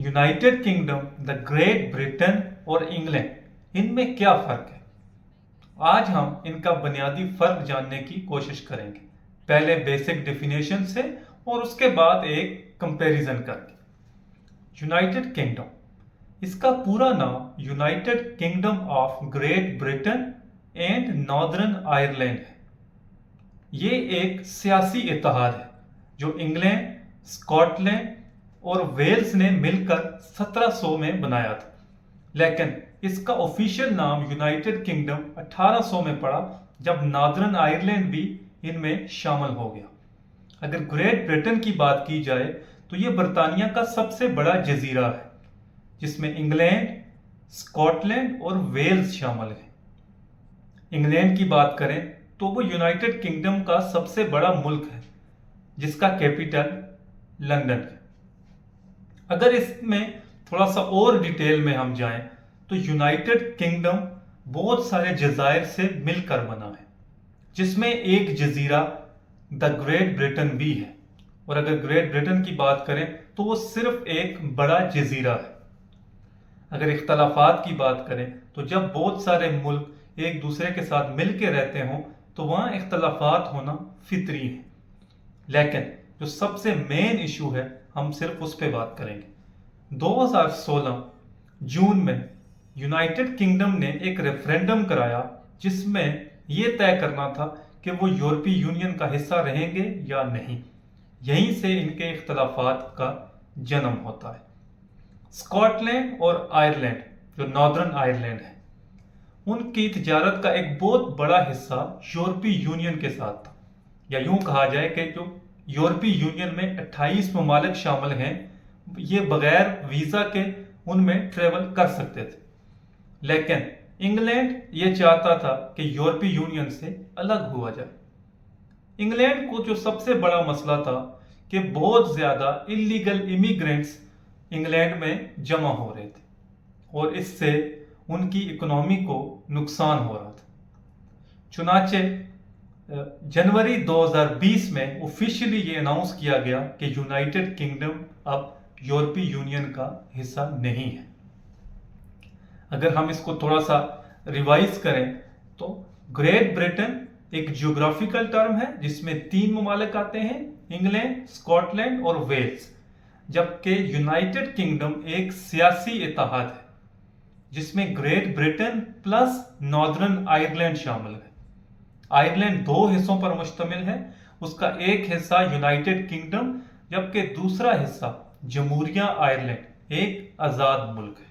United kingdom, the great Britain और England, इनमें क्या फर्क है? आज हम इनका बुनियादी फर्क जानने की कोशिश करेंगे, पहले बेसिक डेफिनेशन से और उसके बाद एक कंपैरिजन करके। यूनाइटेड किंगडम, इसका पूरा नाम United kingdom of great Britain and northern Ireland है। ये एक सियासी इत्तेहाद है जो इंग्लैंड, स्कॉटलैंड और वेल्स ने मिलकर 1700 में बनाया था, लेकिन इसका ऑफिशियल नाम यूनाइटेड किंगडम 1800 में पड़ा जब नॉर्दर्न आयरलैंड भी इनमें शामिल हो गया। अगर ग्रेट ब्रिटेन की बात की जाए तो ये बरतानिया का सबसे बड़ा जजीरा है जिसमें इंग्लैंड, स्कॉटलैंड और वेल्स शामिल है। इंग्लैंड की बात करें तो वो यूनाइटेड किंगडम का सबसे बड़ा मुल्क है जिसका कैपिटल लंदन है। अगर इसमें थोड़ा सा और डिटेल में हम जाएं तो यूनाइटेड किंगडम बहुत सारे जजायर से मिलकर बना है, जिसमें एक जजीरा द ग्रेट ब्रिटेन भी है। और अगर ग्रेट ब्रिटेन की बात करें तो वो सिर्फ एक बड़ा जजीरा है। अगर इख्तलाफात की बात करें तो जब बहुत सारे मुल्क एक दूसरे के साथ मिल के रहते हों तो वहाँ इख्तलाफात होना फितरी है, लेकिन जो सबसे मेन इशू है हम सिर्फ उस पर बात करेंगे। 2016 जून में यूनाइटेड किंगडम ने एक रेफरेंडम कराया जिसमें यह तय करना था कि वो यूरोपीय यूनियन का हिस्सा रहेंगे या नहीं। यहीं से इनके इख्तलाफात का जन्म होता है। स्कॉटलैंड और आयरलैंड, जो नॉर्दर्न आयरलैंड है, उनकी तिजारत का एक बहुत बड़ा हिस्सा यूरोपीय यूनियन के साथ था, या यूं कहा जाए कि जो यूरोपीय यूनियन में 28 ममालिक शामिल हैं, ये बगैर वीज़ा के उनमें ट्रेवल कर सकते थे। लेकिन इंग्लैंड ये चाहता था कि यूरोपीय यूनियन से अलग हुआ जाए। इंग्लैंड को जो सबसे बड़ा मसला था कि बहुत ज़्यादा इलीगल इमिग्रेंट्स इंग्लैंड में जमा हो रहे थे और इससे उनकी इकोनॉमी को नुकसान हो रहा था। चुनाचे जनवरी 2020 में ऑफिशियली ये अनाउंस किया गया कि यूनाइटेड किंगडम अब यूरोपीय यूनियन का हिस्सा नहीं है। अगर हम इसको थोड़ा सा रिवाइज करें तो ग्रेट ब्रिटेन एक जियोग्राफिकल टर्म है जिसमें 3 ममालिक आते हैं, इंग्लैंड, स्कॉटलैंड और वेल्स, जबकि यूनाइटेड किंगडम एक सियासी इत्तेहाद है जिसमें great Britain plus northern Ireland शामिल है। आयरलैंड 2 हिस्सों पर मुश्तमिल है, उसका एक हिस्सा यूनाइटेड किंगडम जबकि दूसरा हिस्सा जमहूरिया आयरलैंड एक आज़ाद मुल्क है।